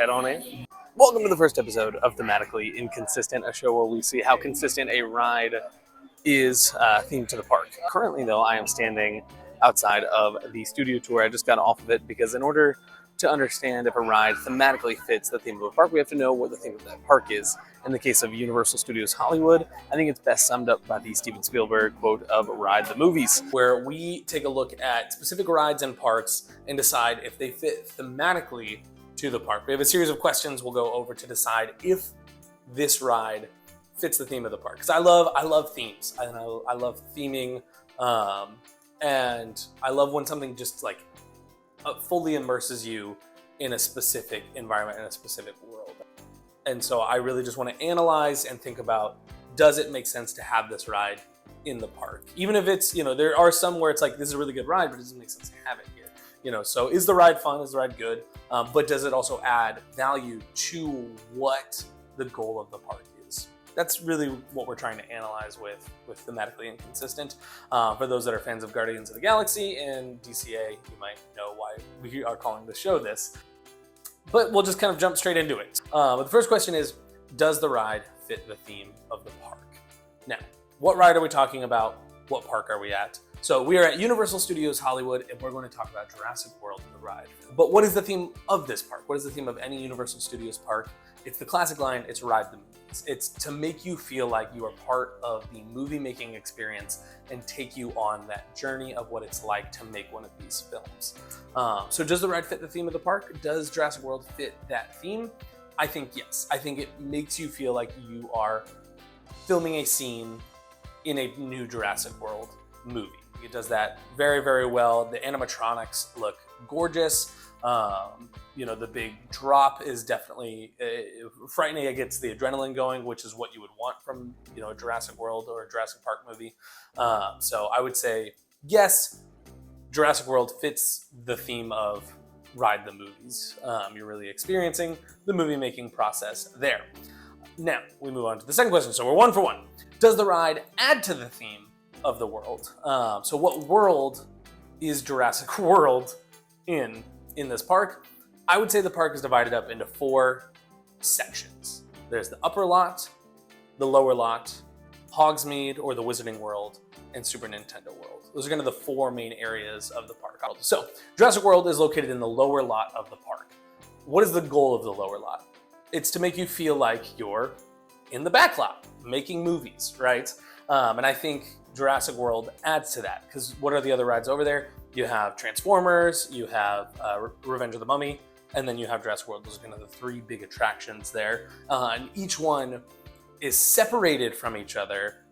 head on in. Welcome to the first episode of Thematically Inconsistent, a show where we see how consistent a ride is themed to the park. Currently, though, I am standing outside of the studio tour. I just got off of it because in order to understand if a ride thematically fits the theme of a park, we have to know what the theme of that park is. In the case of Universal Studios Hollywood, I think it's best summed up by the Steven Spielberg quote of "Ride the Movies," where we take a look at specific rides and parks and decide if they fit thematically to the park. We have a series of questions we'll go over to decide if this ride fits the theme of the park. Because I love themes. I love theming, and I love when something just like fully immerses you in a specific environment, in a specific world. And so I really just want to analyze and think about, does it make sense to have this ride in the park? Even if it's, there are some where it's like, this is a really good ride, but it doesn't make sense to have it here. So is the ride fun? Is the ride good? But does it also add value to what the goal of the park is? That's really what we're trying to analyze with Thematically Inconsistent. For those that are fans of Guardians of the Galaxy and DCA, you might know why we are calling the show this. But we'll just kind of jump straight into it. But the first question is, does the ride fit the theme of the park? Now, what ride are we talking about? What park are we at? So we are at Universal Studios Hollywood, and we're going to talk about Jurassic World, the ride. But what is the theme of this park? What is the theme of any Universal Studios park? It's the classic line, it's Ride the Movies. It's to make you feel like you are part of the movie-making experience and take you on that journey of what it's like to make one of these films. So does the ride fit the theme of the park? Does Jurassic World fit that theme? I think yes. I think it makes you feel like you are filming a scene in a new Jurassic World movie. It does that very, very well. The animatronics look gorgeous. The big drop is definitely frightening. It gets the adrenaline going, which is what you would want from a Jurassic World or a Jurassic Park movie. So I would say yes, Jurassic World fits the theme of Ride the Movies. You're really experiencing the movie making process there. Now we move on to the second question. So we're 1 for 1. Does the ride add to the theme of the world? So what world is Jurassic World in this park? I would say the park is divided up into 4 sections. There's the upper lot, the lower lot, Hogsmeade or the Wizarding World, and Super Nintendo World. Those are kind of the 4 main areas of the park. So Jurassic World is located in the lower lot of the park. What is the goal of the lower lot? It's to make you feel like you're in the back lot making movies, right? And I think Jurassic World adds to that, because what are the other rides over there? You have Transformers, you have Revenge of the Mummy, and then you have Jurassic World. Those are kind of the 3 big attractions there. And each one is separated from each other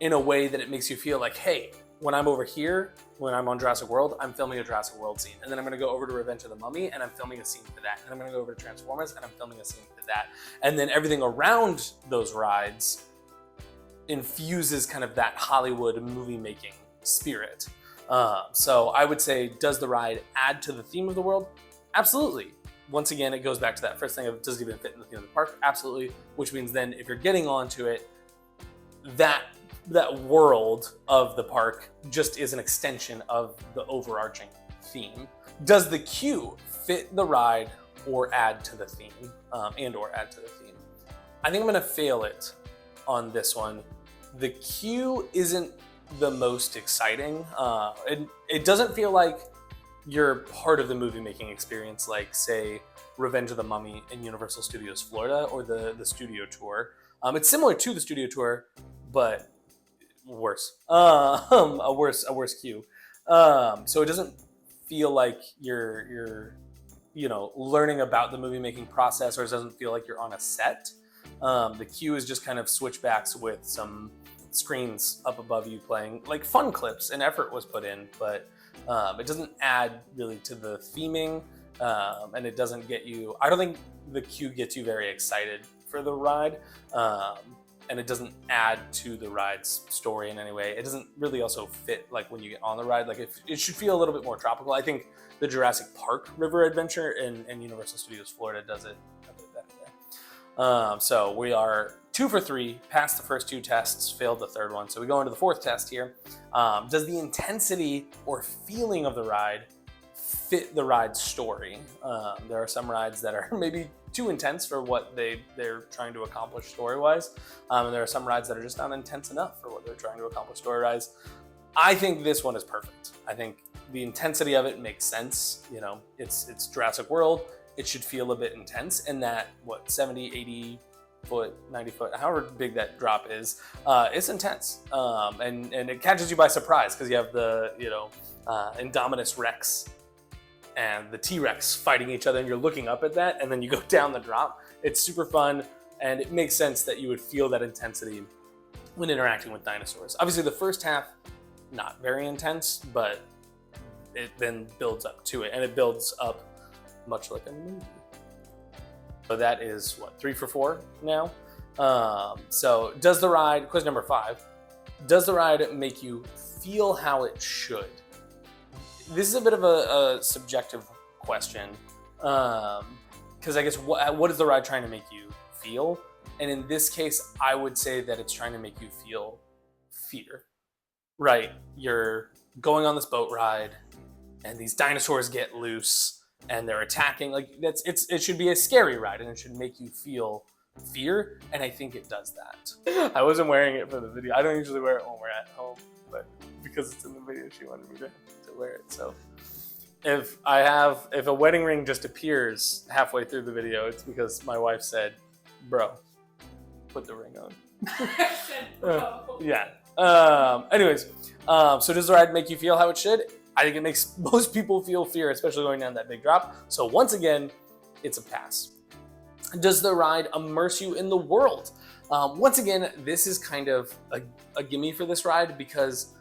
in a way that it makes you feel like, hey, when I'm over here, when I'm on Jurassic World, I'm filming a Jurassic World scene. And then I'm gonna go over to Revenge of the Mummy and I'm filming a scene for that. And I'm gonna go over to Transformers and I'm filming a scene for that. And then everything around those rides infuses kind of that Hollywood movie making spirit. So I would say, does the ride add to the theme of the world? Absolutely. Once again, it goes back to that first thing of, does it even fit in the theme of the park? Absolutely. Which means then if you're getting onto it, that world of the park just is an extension of the overarching theme. Does the queue fit the ride or add to the theme, or add to the theme? I think I'm gonna fail it on this one. The queue isn't the most exciting. It doesn't feel like you're part of the movie making experience, like say Revenge of the Mummy in Universal Studios Florida or the studio tour. It's similar to the studio tour, but worse. A worse queue. So it doesn't feel like you're learning about the movie making process, or it doesn't feel like you're on a set. The queue is just kind of switchbacks with some screens up above you playing like fun clips, and effort was put in, but it doesn't add really to the theming, and it doesn't get you, I don't think the queue gets you very excited for the ride, and it doesn't add to the ride's story in any way. It doesn't really also fit like when you get on the ride, like it should feel a little bit more tropical. I think the Jurassic Park River Adventure in Universal Studios Florida does it a bit better there. So we are 2 for 3, passed the first 2 tests, failed the third one. So we go into the 4th test here. Does the intensity or feeling of the ride fit the ride's story. There are some rides that are maybe too intense for what they're trying to accomplish story-wise, and there are some rides that are just not intense enough for what they're trying to accomplish story-wise. I think this one is perfect. I think the intensity of it makes sense. You know, it's Jurassic World. It should feel a bit intense, and that 70, 80 foot, 90 foot, however big that drop is, it's intense, and it catches you by surprise because you have the Indominus Rex and the T-Rex fighting each other, and you're looking up at that, and then you go down the drop. It's super fun, and it makes sense that you would feel that intensity when interacting with dinosaurs. Obviously, the first half, not very intense, but it then builds up to it, and it builds up much like a movie. So that is, 3 for 4 now? So does the ride, question number 5, does the ride make you feel how it should? This is a bit of a subjective question, because I guess what is the ride trying to make you feel? And in this case, I would say that it's trying to make you feel fear, right? You're going on this boat ride, and these dinosaurs get loose, and they're attacking. Like it should be a scary ride, and it should make you feel fear, and I think it does that. I wasn't wearing it for the video. I don't usually wear it when we're at home, but because it's in the video, she wanted me to wear it. So if a wedding ring just appears halfway through the video, it's because my wife said, "Bro, put the ring on." Yeah. Anyways, so does the ride make you feel how it should? I think it makes most people feel fear, especially going down that big drop. So once again, it's a pass. Does the ride immerse you in the world? Once again, this is kind of a gimme for this ride because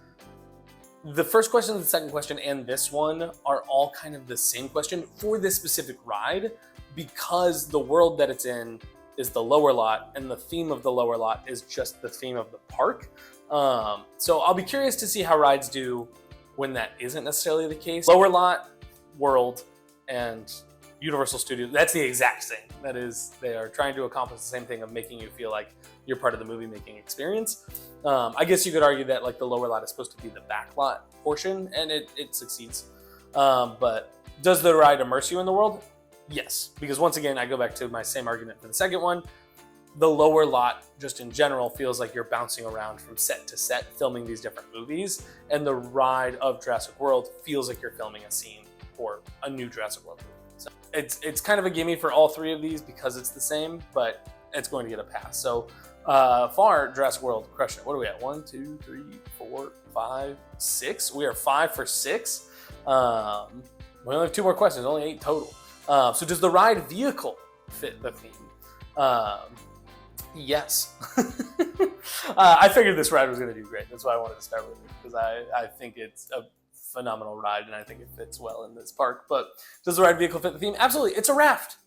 the first question, the second question, and this one are all kind of the same question for this specific ride because the world that it's in is the lower lot, and the theme of the lower lot is just the theme of the park. So I'll be curious to see how rides do when that isn't necessarily the case. Lower lot, world, and Universal Studios, that's the exact same. That is, they are trying to accomplish the same thing of making you feel like you're part of the movie making experience. I guess you could argue that like the lower lot is supposed to be the back lot portion, and it succeeds. But does the ride immerse you in the world? Yes, because once again, I go back to my same argument for the second one. The lower lot, just in general, feels like you're bouncing around from set to set, filming these different movies, and the ride of Jurassic World feels like you're filming a scene for a new Jurassic World movie. So it's kind of a gimme for all three of these because it's the same, but it's going to get a pass. So far, Jurassic World crushing it. What are we at? 1, 2, 3, 4, 5, 6. We are 5 for 6. We only have 2 more questions, only 8 total. So does the ride vehicle fit the theme? Yes. I figured this ride was going to do great. That's why I wanted to start with it, because I think it's a phenomenal ride and I think it fits well in this park. But does the ride vehicle fit the theme? Absolutely. It's a raft.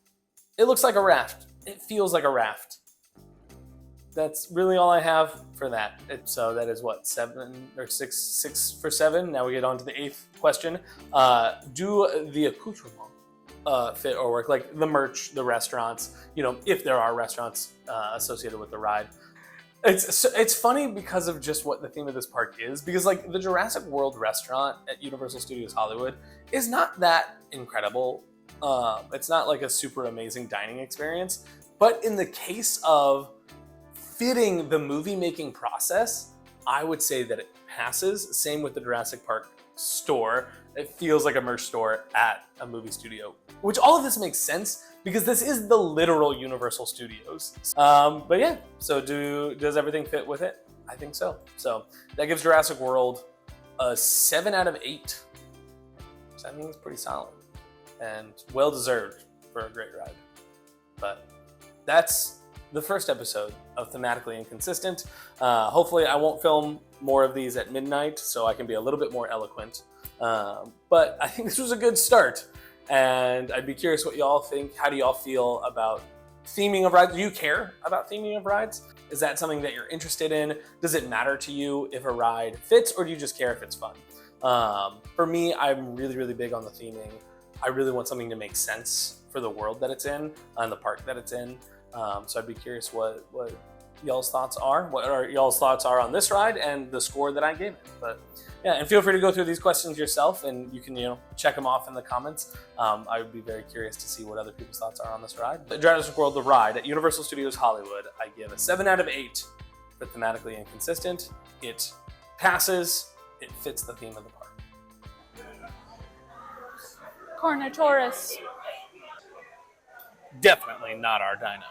It looks like a raft. It feels like a raft. That's really all I have for that. So that is what, 7 or 6 for 7. Now we get on to the 8th question. Do the accoutrements fit or work, like the merch, the restaurants, if there are restaurants associated with the ride. It's funny because of just what the theme of this park is, because like the Jurassic World restaurant at Universal Studios Hollywood is not that incredible. It's not like a super amazing dining experience, but in the case of fitting the movie making process, I would say that it passes. Same with the Jurassic Park store. It feels like a merch store at a movie studio, which all of this makes sense because this is the literal Universal Studios. But yeah, so does everything fit with it? I think so. So that gives Jurassic World a 7 out of 8. So I think it's pretty solid and well deserved for a great ride. But that's the first episode of Thematically Inconsistent. Hopefully I won't film more of these at midnight so I can be a little bit more eloquent. But I think this was a good start, and I'd be curious what y'all think. How do y'all feel about theming of rides? Do you care about theming of rides? Is that something that you're interested in? Does it matter to you if a ride fits, or do you just care if it's fun? For me, I'm really, really big on the theming. I really want something to make sense for the world that it's in and the park that it's in. So I'd be curious what y'all's thoughts are, what are y'all's thoughts are on this ride and the score that I gave it. But yeah, and feel free to go through these questions yourself, and you can check them off in the comments. I would be very curious to see what other people's thoughts are on this ride. The Jurassic World: The Ride at Universal Studios Hollywood, I give a 7 out of 8 for Thematically Inconsistent. It passes. It fits the theme of the park. Carnotaurus. Definitely not our dino.